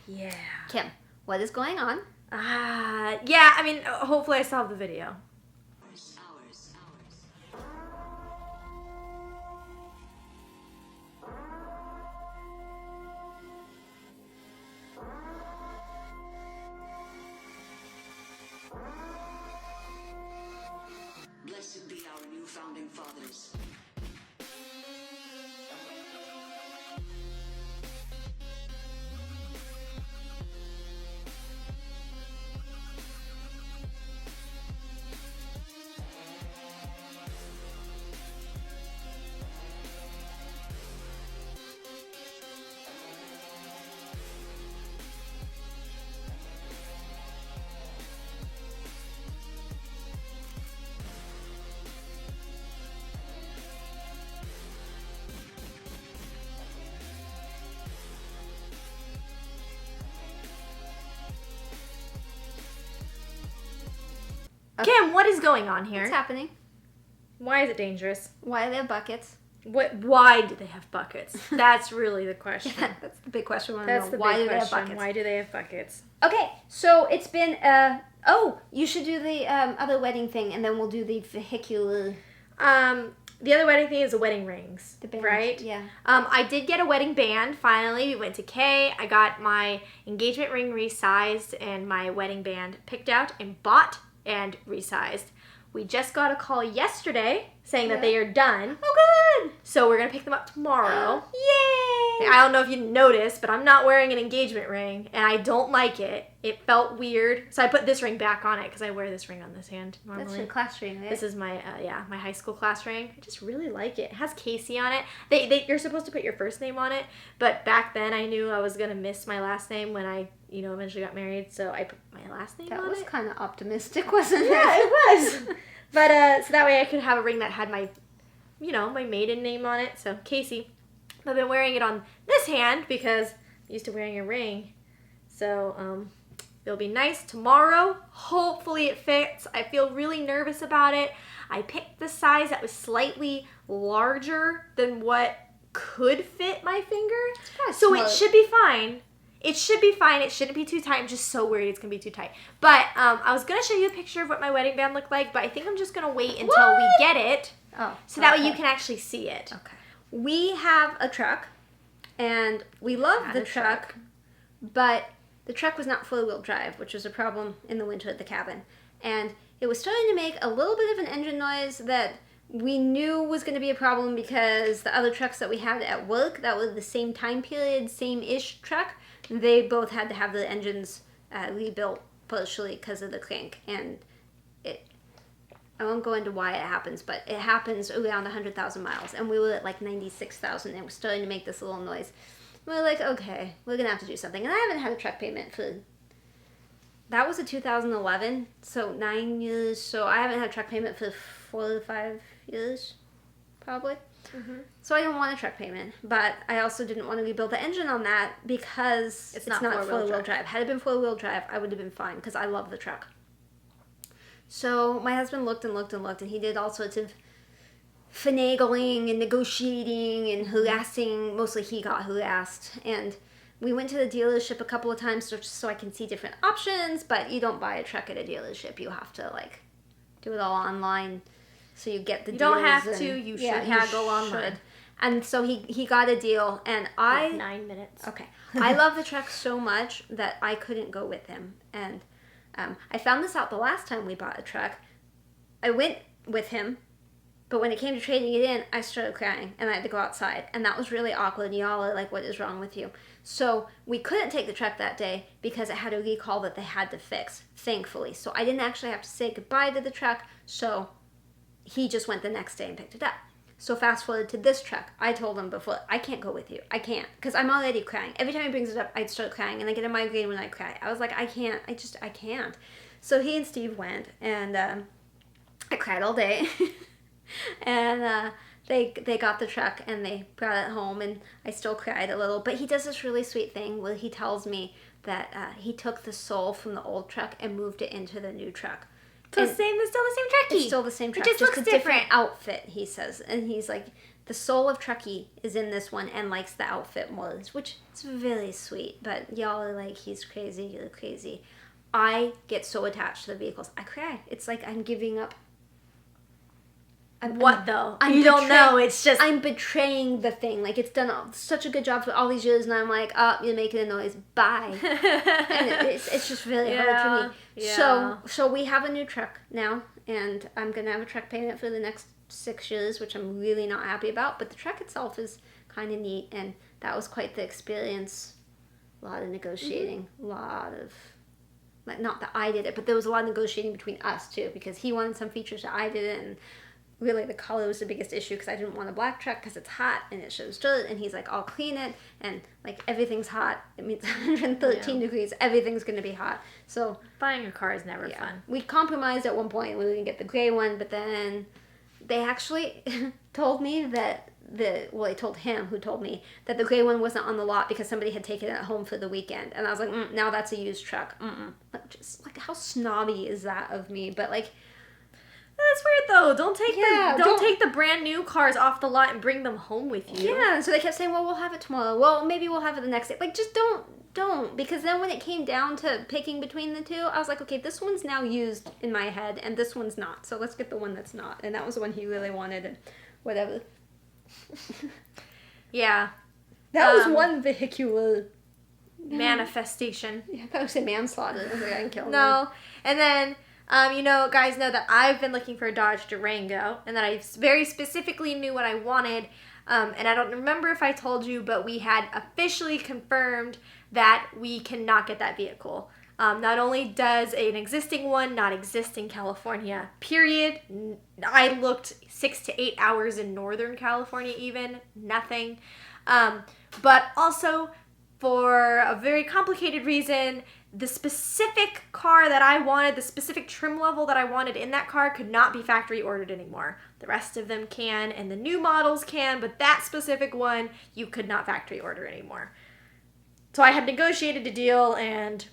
yeah. Kim, what is going on? Yeah, I mean, hopefully I still have the video. Blessed be our new founding fathers. Kim, what is going on here? What's happening? Why is it dangerous? Why do they have buckets? Why do they have buckets? That's really the question. Yeah, that's the big question. That's the why big do they have question. buckets? Why do they have buckets? Okay, so it's been you should do the other wedding thing, and then we'll do the vehicular. The other wedding thing is the wedding rings. The band, right? yeah. I did get a wedding band finally. We went to Kay. I got my engagement ring resized and my wedding band picked out and bought and resized. We just got a call yesterday saying that they are done. Oh, good! So we're going to pick them up tomorrow. Yay! I don't know if you noticed, but I'm not wearing an engagement ring, and I don't like it. It felt weird. So I put this ring back on it because I wear this ring on this hand normally. That's your class ring, right? This is my, my high school class ring. I just really like it. It has Casey on it. You're supposed to put your first name on it, but back then I knew I was going to miss my last name when I, eventually got married, so I put my last name on it. That was kind of optimistic, wasn't it? Yeah, it was. But, so that way I could have a ring that had my, my maiden name on it. So, Casey. I've been wearing it on this hand because I'm used to wearing a ring. So, it'll be nice tomorrow. Hopefully it fits. I feel really nervous about it. I picked the size that was slightly larger than what could fit my finger. So it should be fine. It should be fine. It shouldn't be too tight. I'm just so worried it's going to be too tight. But I was going to show you a picture of what my wedding band looked like, but I think I'm just going to wait until we get it. Oh, so that way you can actually see it. Okay. We have a truck, and we love the truck, but the truck was not four-wheel drive, which was a problem in the winter at the cabin. And it was starting to make a little bit of an engine noise that we knew was going to be a problem because the other trucks that we had at work that were the same time period, same-ish truck, they both had to have the engines rebuilt partially because of the crank. And I won't go into why it happens, but it happens around 100,000 miles. And we were at like 96,000 and we're starting to make this little noise. We were like, okay, we're going to have to do something. And I haven't had a truck payment for... That was a 2011, so 9 years. So I haven't had a truck payment for 4 to 5 years, probably. Mm-hmm. So I didn't want a truck payment, but I also didn't want to rebuild the engine on that because it's not four-wheel drive. Had it been four-wheel drive, I would have been fine because I love the truck. So my husband looked and looked and looked, and he did all sorts of finagling and negotiating and harassing. Mostly he got harassed. And we went to the dealership a couple of times just so I can see different options, but you don't buy a truck at a dealership. You have to, do it all online. So you get the deals. You don't have to. You should haggle online. And so he got a deal, and I... 9 minutes. Okay. I love the truck so much that I couldn't go with him. And I found this out the last time we bought a truck. I went with him, but when it came to trading it in, I started crying, and I had to go outside. And that was really awkward, and y'all are like, what is wrong with you? So we couldn't take the truck that day because it had a recall that they had to fix, thankfully. So I didn't actually have to say goodbye to the truck, so he just went the next day and picked it up. So fast forward to this truck. I told him before, I can't go with you. I can't. Because I'm already crying. Every time he brings it up, I'd start crying. And I get a migraine when I cry. I was like, I can't. I can't. So he and Steve went. And I cried all day. And they got the truck and they brought it home. And I still cried a little. But he does this really sweet thing where he tells me that he took the soul from the old truck and moved it into the new truck. So it's still the same Truckee. It's still the same truck. It just looks a different. outfit, he says. And he's like, the soul of Truckee is in this one and likes the outfit more, which is really sweet. But y'all are like, he's crazy, you're crazy. I get so attached to the vehicles. I cry. It's like I'm giving up. What though? You don't know. It's just I'm betraying the thing. Like, it's done such a good job for all these years, and I'm like, oh, you're making a noise. Bye. And it's just really hard for me. Yeah. So we have a new truck now, and I'm gonna have a truck payment for the next 6 years, which I'm really not happy about. But the truck itself is kind of neat, and that was quite the experience. A lot of negotiating, a lot of. Not that I did it, but there was a lot of negotiating between us too, because he wanted some features that I didn't. And really, the color was the biggest issue because I didn't want a black truck because it's hot and it shows dirt. And he's like, I'll clean it. And like, everything's hot. It means 113 degrees. Everything's going to be hot. So buying a car is never fun. We compromised at one point. We were going to get the gray one. But then they actually told me that I told him, who told me, that the gray one wasn't on the lot because somebody had taken it home for the weekend. And I was like, now that's a used truck. Like, just like, how snobby is that of me? But like, that's weird though. Don't take the brand new cars off the lot and bring them home with you. Yeah, so they kept saying, well, we'll have it tomorrow. Well, maybe we'll have it the next day. Like, just don't. Because then when it came down to picking between the two, I was like, okay, this one's now used in my head and this one's not. So let's get the one that's not. And that was the one he really wanted and whatever. Yeah. That was one vehicular manifestation. Yeah, I would say manslaughter. I was like, I can kill No. And then guys know that I've been looking for a Dodge Durango and that I very specifically knew what I wanted. And I don't remember if I told you, but we had officially confirmed that we cannot get that vehicle. Not only does an existing one not exist in California, period. I looked 6 to 8 hours in Northern California even, nothing. But also, for a very complicated reason, the specific car that I wanted, the specific trim level that I wanted in that car could not be factory ordered anymore. The rest of them can, and the new models can, but that specific one, you could not factory order anymore. So I had negotiated a deal and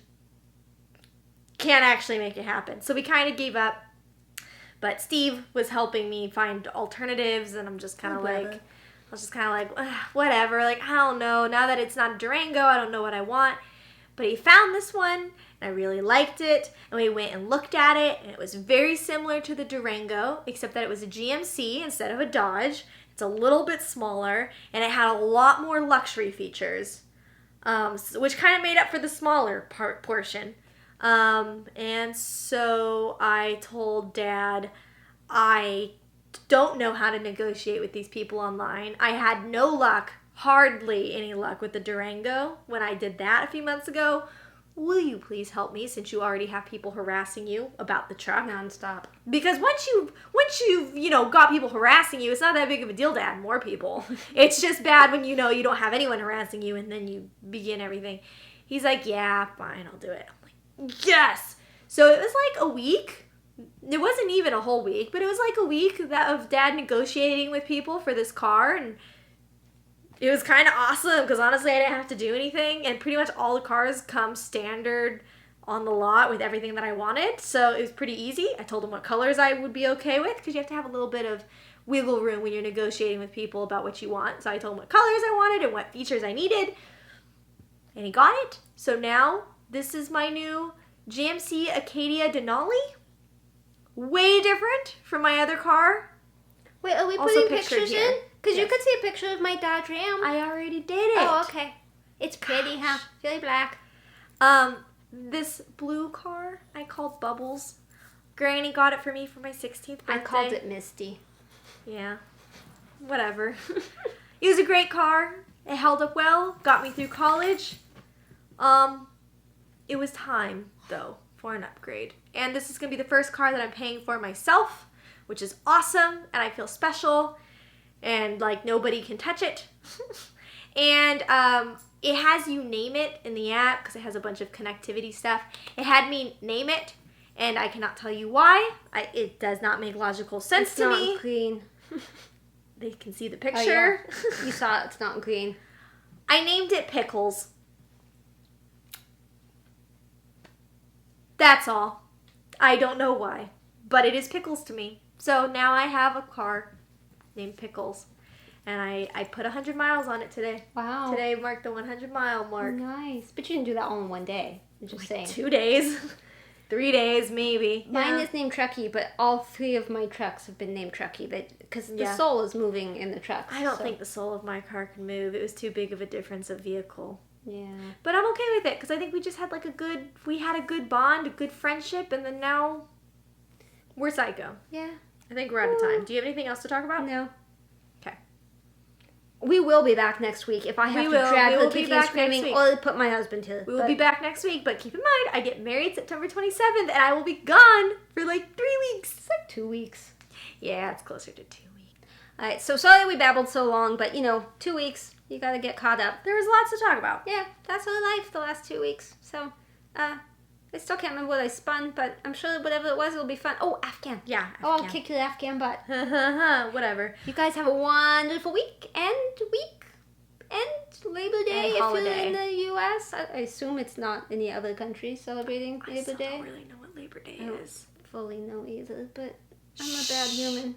can't actually make it happen. So we kind of gave up, but Steve was helping me find alternatives, and I'm just kind of whatever, like, I don't know, now that it's not a Durango, I don't know what I want. But he found this one, and I really liked it, and we went and looked at it, and it was very similar to the Durango, except that it was a GMC instead of a Dodge. It's a little bit smaller, and it had a lot more luxury features, which kind of made up for the smaller portion. And so I told Dad, I don't know how to negotiate with these people online. I had no luck, hardly any luck with the Durango when I did that a few months ago. Will you please help me, since you already have people harassing you about the truck? Nonstop. Because once you've got people harassing you, it's not that big of a deal to add more people. It's just bad when you don't have anyone harassing you and then you begin everything. He's like, yeah, fine, I'll do it. I'm like, yes! So it was like a week. It wasn't even a whole week, but it was like a week of Dad negotiating with people for this car, and it was kind of awesome because honestly I didn't have to do anything, and pretty much all the cars come standard on the lot with everything that I wanted, so it was pretty easy. I told him what colors I would be okay with, because you have to have a little bit of wiggle room when you're negotiating with people about what you want. So I told him what colors I wanted and what features I needed, and he got it. So now this is my new GMC Acadia Denali. Way different from my other car. Wait, are we Also putting pictured pictures here. in? Because Yes. you could see a picture of my Dodge Ram. I already did it. Oh, okay. It's pretty, huh? Really black. This blue car I called Bubbles. Granny got it for me for my 16th birthday. I called it Misty. Yeah. Whatever. It was a great car. It held up well. Got me through college. It was time, though, for an upgrade. And this is going to be the first car that I'm paying for myself, which is awesome, and I feel special, and like nobody can touch it. And it has you name it in the app because it has a bunch of connectivity stuff. It had me name it, and I cannot tell you why. It does not make logical sense to me. It's not green. They can see the picture. Oh, yeah. You saw it. It's not green. I named it Pickles. That's all. I don't know why, but it is Pickles to me. So now I have a car named Pickles. And I put 100 miles on it today. Wow. Today marked the 100-mile mark. Nice. But you didn't do that all in one day. I'm just saying. 2 days. 3 days, maybe. Mine is named Truckee, but all 3 of my trucks have been named Truckee. Because the soul is moving in the trucks. I don't think the soul of my car can move. It was too big of a difference of vehicle. Yeah. But I'm okay with it, because I think we just had like a good bond, a good friendship, and then now we're psycho. Yeah. I think we're out of time. Do you have anything else to talk about? No. Okay. We will be back next week if I have to drag the kicking and screaming or put my husband to. We will be back next week, but keep in mind, I get married September 27th, and I will be gone for like 3 weeks. It's like 2 weeks. Yeah, it's closer to 2 weeks. Alright, so sorry we babbled so long, but 2 weeks, you gotta get caught up. There was lots to talk about. Yeah, that's our life the last 2 weeks. So, I still can't remember what I spun, but I'm sure whatever it was, it'll be fun. Oh, Afghan. Yeah, Afghan. Oh, I'll kick your Afghan butt. Whatever. You guys have a wonderful week and Labor Day And if holiday. you're in the U.S. I assume it's not any other country celebrating Labor Day. I don't really know what Labor Day I don't is. fully know either, but I'm a bad human.